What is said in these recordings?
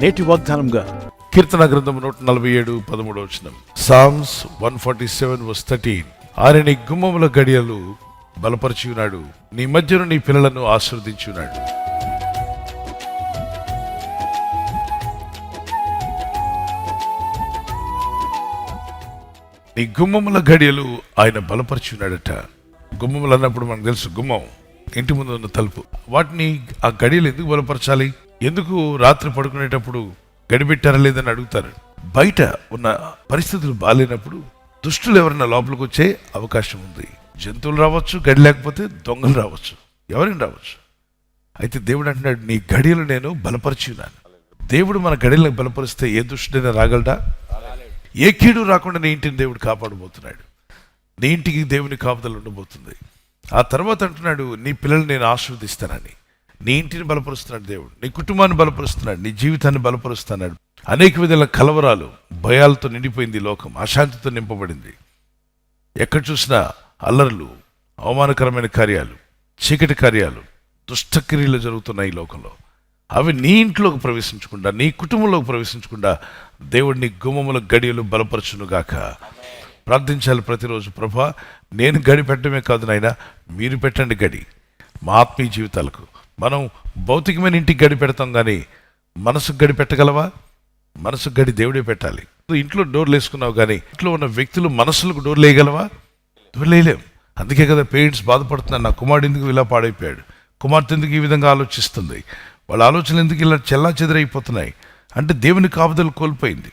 నేటి వాగ్దానంగా కీర్తన గ్రంథం 147:13 Psalms 147:13 ఆయన నీ గుమ్మముల గడియలు బలపరిచి ఉన్నాడు, నీ మధ్యను నీ పిల్లలను ఆశీర్వదించి ఉన్నాడు. నీ గుమ్మముల గడియలు ఆయన బలపరిచి ఉన్నాడట. గుమ్మములు అన్నప్పుడు మనకు తెలుసు, గుమ్మం ఇంటి ముందు ఉన్న తలుపు. వాటిని ఆ గడియలు ఎందుకు బలపరచాలి? ఎందుకు రాత్రి పడుకునేటప్పుడు గడిపెట్టారా లేదని అడుగుతారు. బయట ఉన్న పరిస్థితులు బాగాలేనప్పుడు దుష్టులు ఎవరైనా లోపలికి వచ్చే అవకాశం ఉంది. జంతువులు రావచ్చు, గడి లేకపోతే దొంగలు రావచ్చు, ఎవరైనా రావచ్చు. అయితే దేవుడు అంటున్నాడు, నీ గడియలు నేను బలపరిచి ఉన్నాను. దేవుడు మన గడియలను బలపరిస్తే ఏ దుష్టుడైనా రాగలడా? ఏ కీడు రాకుండా నీ ఇంటిని దేవుడు కాపాడబోతున్నాడు. నీ ఇంటికి దేవుని కాపుదల ఉండబోతుంది. ఆ తర్వాత అంటున్నాడు, నీ పిల్లల్ని నేను ఆశీర్వదిస్తానని. నీ ఇంటిని బలపరుస్తున్నాడు దేవుడు, నీ కుటుంబాన్ని బలపరుస్తున్నాడు, నీ జీవితాన్ని బలపరుస్తున్నాడు. అనేక విధాల కలవరాలు, భయాలతో నిండిపోయింది లోకం, అశాంతితో నింపబడింది. ఎక్కడ చూసినా అల్లర్లు, అవమానకరమైన కార్యాలు, చీకటి కార్యాలు, దుష్టక్రియలు జరుగుతున్నాయి ఈ లోకంలో. అవి నీ ఇంట్లోకి ప్రవేశించకుండా, నీ కుటుంబంలోకి ప్రవేశించకుండా దేవుడు నీ గుమ్మముల గడియలు బలపరచునుగాక. ప్రార్థించాలి ప్రతిరోజు, ప్రభా నేను గడి పెట్టడమే కాదు నాయనా, మీరు పెట్టండి గడి మా ఆత్మీయ జీవితాలకు. మనం భౌతికమైన ఇంటికి గడి పెడతాం, కానీ మనసుకు గడి పెట్టగలవా? మనసుకు గడి దేవుడే పెట్టాలి. ఇంట్లో డోర్లు వేసుకున్నావు, కానీ ఇంట్లో ఉన్న వ్యక్తులు మనసులకు డోర్లు వేయగలవా? డోర్లు వేయలేం. అందుకే కదా పేరెంట్స్ బాధపడుతున్నారు, నా కుమారుడు ఎందుకు ఇలా పాడైపోయాడు, కుమార్తె ఎందుకు ఈ విధంగా ఆలోచిస్తుంది, వాళ్ళ ఆలోచనలు ఎందుకు ఇలా చెల్లా చెదరైపోతున్నాయి అంటే దేవుని కాపుదలు కోల్పోయింది.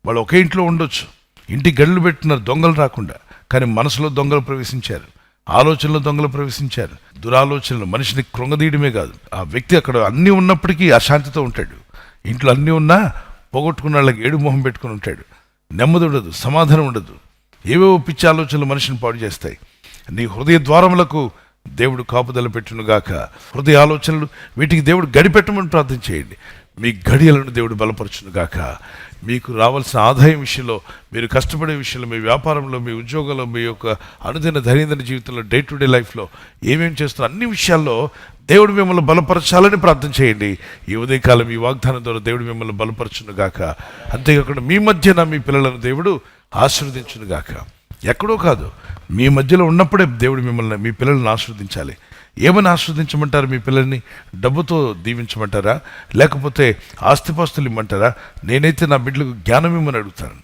వాళ్ళు ఒకే ఇంట్లో ఉండొచ్చు, ఇంటి గడులు పెట్టినారు దొంగలు రాకుండా, కానీ మనసులో దొంగలు ప్రవేశించారు, ఆలోచనలో దొంగలు ప్రవేశించారు. దురాలోచనలు మనిషిని కృంగదీయడమే కాదు, ఆ వ్యక్తి అక్కడ అన్నీ ఉన్నప్పటికీ అశాంతితో ఉంటాడు. ఇంట్లో అన్నీ ఉన్నా పోగొట్టుకున్న వాళ్ళకి ఏడు మొహం పెట్టుకుని ఉంటాడు. నెమ్మది ఉండదు, సమాధానం ఉండదు. ఏవేవో పిచ్చి ఆలోచనలు మనిషిని పాడు చేస్తాయి. నీ హృదయ ద్వారములకు దేవుడు కాపుదల పెట్టునుగాక. హృదయ ఆలోచనలు వీటికి దేవుడు గడిపెట్టమని ప్రార్థన చేయండి. మీ గడియలను దేవుడు బలపరచునుగాక. మీకు రావాల్సిన ఆదాయం విషయంలో, మీరు కష్టపడే విషయంలో, మీ వ్యాపారంలో, మీ ఉద్యోగంలో, మీ యొక్క అనుదిన దైనందిన జీవితంలో, డే టు డే లైఫ్లో ఏమేమి చేస్తున్న అన్ని విషయాల్లో దేవుడు మిమ్మల్ని బలపరచాలని ప్రార్థన చేయండి. ఈ ఉదయకాలం ఈ వాగ్దానం ద్వారా దేవుడు మిమ్మల్ని బలపరచునుగాక. అంతేకాకుండా మీ మధ్యన మీ పిల్లలను దేవుడు ఆశీర్వదించునుగాక. ఎక్కడో కాదు, మీ మధ్యలో ఉన్నప్పుడే దేవుడు మిమ్మల్ని, మీ పిల్లలను ఆశీర్వదించాలి. ఏమని ఆస్వాదించమంటారు? మీ పిల్లల్ని డబ్బుతో దీవించమంటారా, లేకపోతే ఆస్తిపాస్తులు ఇమ్మంటారా? నేనైతే నా బిడ్డలకు జ్ఞానం ఇమ్మని అడుగుతాను.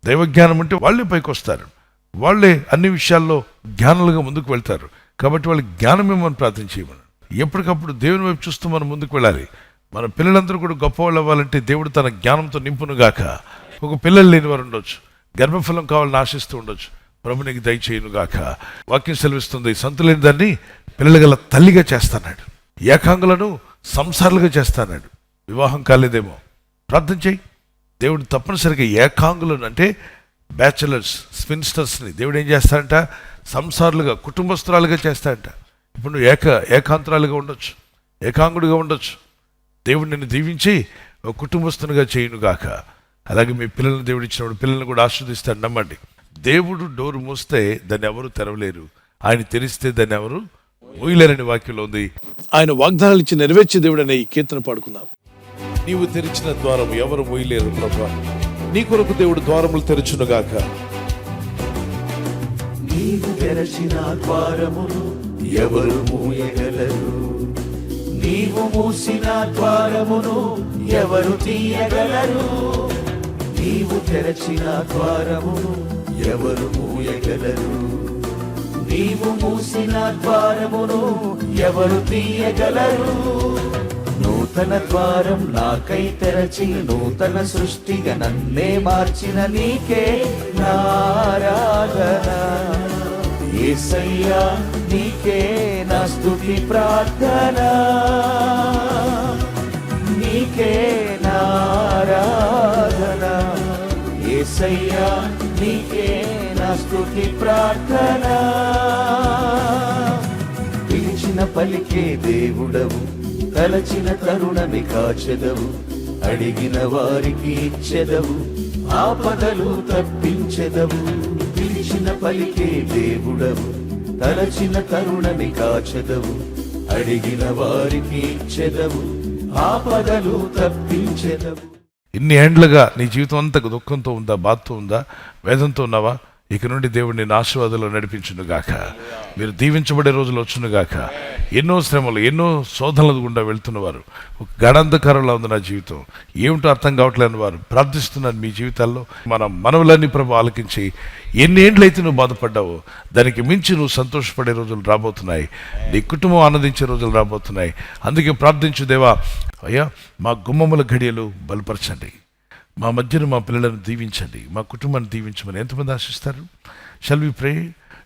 దైవజ్ఞానం అంటే వాళ్ళే పైకి వస్తారు, వాళ్ళే అన్ని విషయాల్లో జ్ఞానులుగా ముందుకు వెళ్తారు. కాబట్టి వాళ్ళకి జ్ఞానం ఇమ్మని ప్రార్థన చేయమని. ఎప్పటికప్పుడు దేవుని వైపు చూస్తూ మనం ముందుకు వెళ్ళాలి. మన పిల్లలందరూ కూడా గొప్పవాళ్ళు అవ్వాలంటే దేవుడు తన జ్ఞానంతో నింపునుగాక. ఒక పిల్లలు లేని వారు ఉండొచ్చు, గర్భఫలం కావాలని ఆశిస్తూ ఉండొచ్చు, ప్రభు నీకు దయచేయునుగాక. వాక్యం సెలవిస్తుంది, సంతులేని దాన్ని పిల్లలు గల తల్లిగా చేస్తాడు, ఏకాంగులను సంసారాలుగా చేస్తాడు. వివాహం కాలేదేమో ప్రార్థన చేయి. దేవుడు తప్పనిసరిగా ఏకాంగులను అంటే బ్యాచులర్స్, స్పిన్స్టర్స్ని దేవుడు ఏం చేస్తాడంట? సంసారులుగా, కుటుంబస్తురాలుగా చేస్తాడంట. ఇప్పుడు నువ్వు ఏకాంతరాలుగా ఉండొచ్చు, ఏకాంగుడిగా ఉండొచ్చు. దేవుడు నిన్ను దీవించి ఒక కుటుంబస్తునిగా చేయునుగాక. అలాగే మీ పిల్లల్ని దేవుడు ఇచ్చినప్పుడు పిల్లల్ని కూడా ఆస్వాదిస్తాడు. నమ్మండి, దేవుడు డోరు మూస్తే దాన్ని ఎవరు తెరవలేరు, ఆయన తెరిస్తే దాన్ని ఎవరు మూయలేరని వాక్యంలో ఉంది. ఆయన వాగ్దానాలు ఇచ్చి నెరవేర్చే దేవుడు అనే ఈ కీర్తన పాడుకుందాం. నీవు తెరిచిన ద్వారం ఎవరు మూయలేరు ప్రభా, నీ కొరకు దేవుడు ద్వారములు తెరచునుగాక. నీవు తెరచిన ద్వారమును ఎవరు మూయగలరు, నీవు మూసిన ద్వారమును ఎవరు తీయగలరు. నీవు తెరచిన ద్వారమును ఎవరు మూయగలరు, నీవు మూసిన ద్వారమును ఎవరు తీయగలరు. నూతన ద్వారం నాకై తెరచి, నూతన సృష్టిగా నన్నే మార్చిన నీకే నారాధన. యేసయ్యా నీకే నా స్తుతి ప్రార్థన, నీకే నారాధన. యేసయ్యా నీకే నా స్తుతి ప్రార్థన. పిలిచిన పలికే దేవుడవు, తలచిన తరుణమి కాచెదవు, అడిగిన వారికి ఇచ్చెదవు, ఆపదలు తప్పించెదవు. పిలిచిన పలికే దేవుడవు, తలచిన తరుణమి కాచెదవు, అడిగిన వారికి ఇచ్చెదవు, ఆపదలు తప్పించెదవు. ఇన్ని ఏండ్లుగా నీ జీవితం అంతా దుఃఖంతో ఉందా, బాధతో ఉందా, వేదంతో ఉన్నావా? ఇక నుండి దేవుడు నిన్ను ఆశీర్వాదాలు నడిపించునుగాక. మీరు దీవించబడే రోజులు వచ్చునుగాక. ఎన్నో శ్రమలు, ఎన్నో శోధనలు గుండా వెళ్తున్నవారు, ఒక గడాంధకారంలో ఉంది నా జీవితం, ఏమిటో అర్థం కావట్లేని వారు ప్రార్థిస్తున్నారు. మీ జీవితాల్లో మన మనవులన్నీ ప్రభు ఆలకించి, ఎన్ని ఏండ్లయితే నువ్వు బాధపడ్డావో దానికి మించి నువ్వు సంతోషపడే రోజులు రాబోతున్నాయి. నీ కుటుంబం ఆనందించే రోజులు రాబోతున్నాయి. అందుకే ప్రార్థించు, దేవా అయ్యా మా గుమ్మముల ఘడియలు బలపరచండి, మా మధ్యన మా పిల్లలను దీవించండి, మా కుటుంబాన్ని దీవించమని ఎంతమంది ఆశిస్తారు? Shall we pray?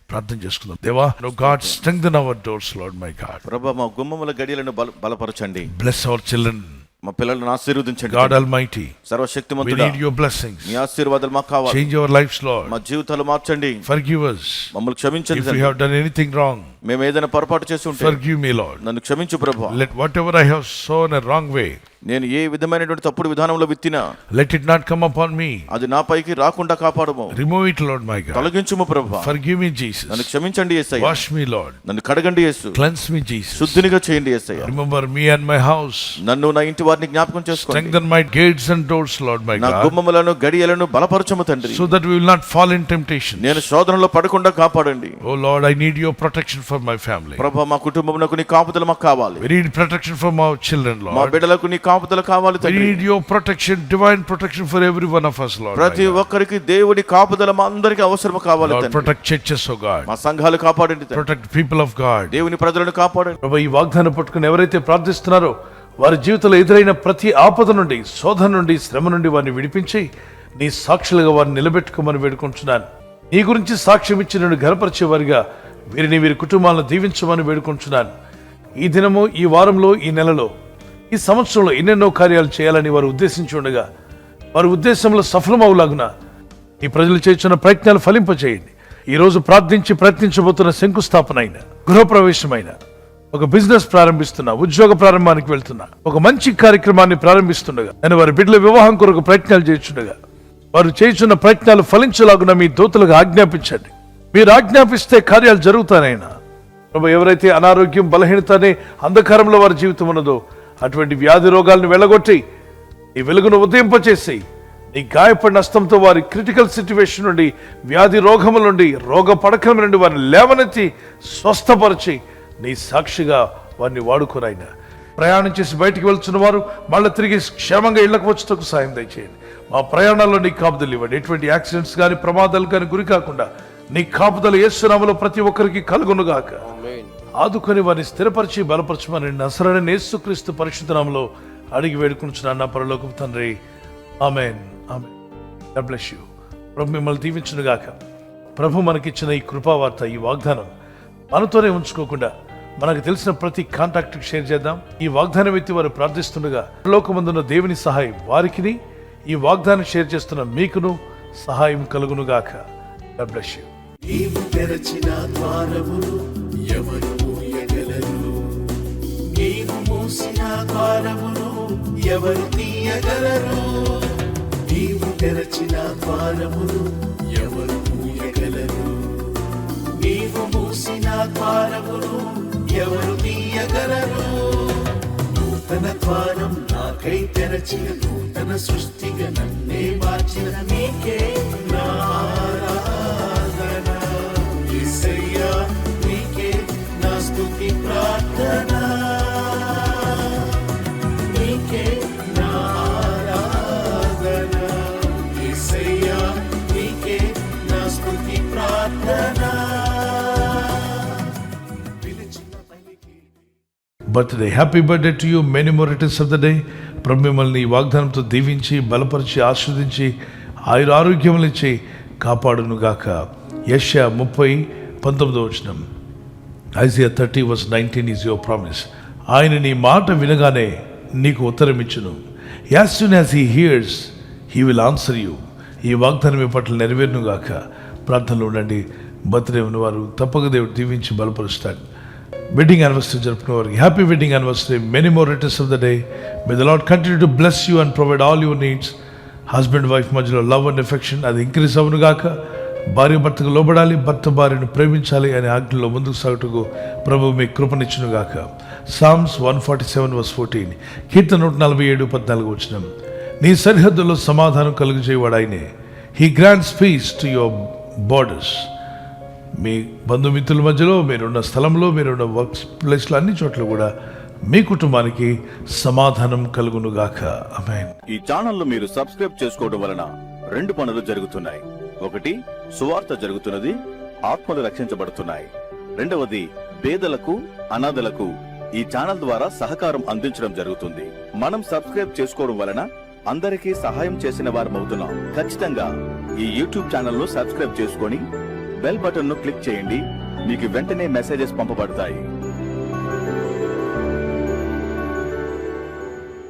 ప్రార్థన చేసుకుందాం. దేవా, no God strengthen our doors Lord my God. ప్రభువా మా గుమ్మముల గడియలను బలపరచండి. Bless our children. మా పిల్లలను ఆశీర్వదించండి. God Almighty, we సర్వశక్తిమంతుడా, need your blessings. మీ ఆశీర్వాదాలు మాకు కావాలి. Change our lives, Lord. మా జీవితాలు మార్చండి. Forgive us మమ్మల్ని క్షమించండి. if we have done anything wrong. మేము ఏదైనా పొరపాటు చేసి ఉంటే Forgive me, Lord. నన్ను క్షమించు ప్రభువా. Let whatever I have sown a wrong way, నేను ఏ విధమైనటువంటి తప్పుడు విధానంలో విత్తినా let it not come upon me. అది నా పైకి రాకుండా కాపాడుము. Remove it, Lord my God. తొలగించుము ప్రభువా. Forgive me, Jesus. నన్ను క్షమించండి యేసయ్య. Wash me, Lord. నన్ను కడగండి యేసు. Cleanse me, Jesus. శుద్ధినిగా చేయండి యేసయ్య. Remember me and my house. నన్ను నా ఇంటి వారిని జ్ఞాపకం చేసుకోండి. Strengthen my gates and doors, Lord my నా God, గుమ్మములను గడియలను బలపరచము తండ్రి. so that we will not fall in temptation. నేను శోధనలో పడకుండా కాపాడండి. Oh Lord, I need your protection for my family. ప్రభువా మా కుటుంబమునకు నీ కాపుదల మాకు కావాలి. We need protection from our children, మా Lord. బిడ్డలకు నీ కాపుదల కావాలి We తండ్రి. need your protection, divine protection for every one of us, Lord. ప్రతి ఒక్కరికి దేవుడి కాపుదల మా అందరికి అవసరం కావాలి Lord, తండ్రి. protect churches, oh God. మా సంఘాలు కాపాడండి తండ్రి. Protect people of God. దేవుని ప్రజలను కాపాడండి. ప్రభు, ఈ వాగ్దానం పట్టుకుని ఎవరైతే ప్రార్థిస్తున్నారో వారి జీవితంలో ఎదురైన ప్రతి ఆపద నుండి, శోధన నుండి, శ్రమ నుండి వారిని విడిపించి నీ సాక్షులుగా వారిని నిలబెట్టుకోమని వేడుకుంటున్నాను. నీ గురించి సాక్ష్యం ఇచ్చి నన్ను ఘనపరిచేవారిగా వీరిని, వీరి కుటుంబాలను దీవించమని వేడుకుంటున్నాను. ఈ దినము, ఈ వారంలో, ఈ నెలలో, ఈ సంవత్సరంలో ఎన్నెన్నో కార్యాలు చేయాలని వారు ఉద్దేశించి ఉండగా వారి ఉద్దేశంలో సఫలమవులాగున ఈ ప్రజలు చేస్తున్న ప్రయత్నాలు ఫలింపచేయండి. ఈరోజు ప్రార్థించి ప్రయత్నించబోతున్న శంకుస్థాపన అయిన, గృహప్రవేశమైన, ఒక బిజినెస్ ప్రారంభిస్తున్నా, ఉద్యోగ ప్రారంభానికి వెళ్తున్నా, ఒక మంచి కార్యక్రమాన్ని ప్రారంభిస్తుండగా, నేను వారి బిడ్డల వివాహం కొరకు ప్రయత్నాలు చేస్తుండగా వారు చేస్తున్న ప్రయత్నాలు ఫలించలాగున మీ దూతలుగా ఆజ్ఞాపించండి. మీరు ఆజ్ఞాపిస్తే కార్యాలు జరుగుతానైనా. ప్రభు, ఎవరైతే అనారోగ్యం, బలహీనత అనే అంధకారంలో వారి జీవితం ఉన్నదో అటువంటి వ్యాధి రోగాలను వెళ్ళగొట్టి ఈ వెలుగును ఉదయింపచేసి నీ గాయపడిన హస్తంతో వారి క్రిటికల్ సిచ్యువేషన్ నుండి, వ్యాధి రోగముల నుండి, రోగ పడకల నుండి వారిని లేవనెత్తి స్వస్థపరిచి నీ సాక్షిగా వారిని వాడుకోనైనా. ప్రయాణం చేసి బయటికి వెళ్తున్న వారు మళ్ళీ తిరిగి క్షేమంగా ఇళ్లకు వచ్చేందుకు సాయం దయచేయండి. మా ప్రయాణాల్లో నీ కాపుదలు ఇవ్వండి. ఎటువంటి యాక్సిడెంట్స్ కానీ, ప్రమాదాలు కానీ గురి కాకుండా నీ కాపుదలు యేసు నామములో ప్రతి ఒక్కరికి కలుగునుగాక. ఆదుకొని వారిని స్థిరపరిచి బలపరచమని నజరేయుడైన యేసుక్రీస్తు పరిశుద్ధ నామములో అడిగి వేడుకుంటున్నాను నా పరలోకపు తండ్రి. ఆమేన్, ఆమేన్. God bless you. ప్రభు మిమ్మల్ని దీవించునుగాక. ప్రభు మనకిచ్చిన ఈ కృపావార్త, ఈ వాగ్దానం మనతోనే ఉంచుకోకుండా మనకు తెలిసిన ప్రతి కాంటాక్ట్కి షేర్ చేద్దాం. ఈ వాగ్దానం ఎత్తి వారు ప్రార్థిస్తుండగా పరలోకమందున్న దేవుని సహాయం వారికిని, ఈ వాగ్దానం షేర్ చేస్తున్న మీకును సహాయం కలుగునుగాక. God bless you. నీవు తెరచిన ద్వారమును ఎవరు మూయగలరు? నీవు మూసిన ద్వారమును ఎవరు తీయగలరు? నీవు తెరచిన ద్వారమును ఎవరు మూయగలరు? నీవు మూసిన ద్వారమును ఎవరు తీయగలరు? నూతన ద్వారం నాకై తెరచిన, నూతన సృష్టిగా నన్నే మార్చిన నీకే నా ఆరాధన. యేసయ్యా, నీకే నా స్తుతి ప్రార్థన. నీకే నా ఆరాధన. యేసయ్యా, నీకే నా స్తుతి ప్రార్థన. Birthday, happy birthday to you, many more returns of the day. ప్రభు మిమ్మల్ని ఈ వాగ్దానంతో దీవించి, బలపరిచి, ఆస్వాదించి, ఆరోగ్యములు ఇచ్చి కాపాడునుగాక. యెషయా 30:19 ఐజియా 30:19 ఈజ్ యువర్ ప్రామిస్. ఆయన నీ మాట వినగానే నీకు ఉత్తరం ఇచ్చును. As soon as he here's he will answer you. ఈ వాగ్దానం మీ పట్ల నెరవేరునుగాక. ప్రార్థనలో ఉండండి. బర్త్డే ఉన్నవారు తప్పక దేవుడు దీవించి బలపరుస్తాడు. వెడ్డింగ్ యానివర్సరీ జరుపుకునే వారికి happy wedding anniversary, many more returns of the day. May the lord continue to bless you and provide all your needs. Husband wife మధ్యలో లవ్ అండ్ ఎఫెక్షన్ అది ఇంక్రీజ్ అవునుగాక. భార్య భర్తకు లోబడాలి, భర్త భార్యను ప్రేమించాలి అనే ఆజ్ఞలో ముందుకు సాగుటకు ప్రభు మీ కృపనిచ్చునుగాక. సామ్స్ 147:14, కీర్తన 147:14. నీ సరిహద్దులో సమాధానం కలుగజేయవాడు ఆయనే. He grants peace to your borders. మీ బంధుమిత్రుల మధ్యలో, మీరున్న స్థలంలో, మీరున్న వర్క్ ప్లేస్లో, అన్ని చోట్ల కూడా మీ కుటుంబానికి సమాధానం కలుగునుగాక. ఆమేన్. ఈ ఛానల్ మీరు సబ్స్క్రైబ్ చేసుకోవడం వలన 2 పనులు జరుగుతున్నాయి. ఒకటి, సువార్త జరుగుతున్నది, ఆత్మలు రక్షించబడుతున్నాయి. రెండవది, పేదలకు, అనాథలకు ఈ ఛానల్ ద్వారా సహకారం అందించడం జరుగుతుంది. మనం సబ్స్క్రైబ్ చేసుకోవడం వలన అందరికీ సహాయం చేసిన వారమవుతున్నాం. ఖచ్చితంగా ఈ యూట్యూబ్ ఛానల్ ను సబ్స్క్రైబ్ చేసుకొని బెల్ బటన్ ను క్లిక్ చేయండి. మీకు వెంటనే మెసేజెస్ పంపబడతాయి.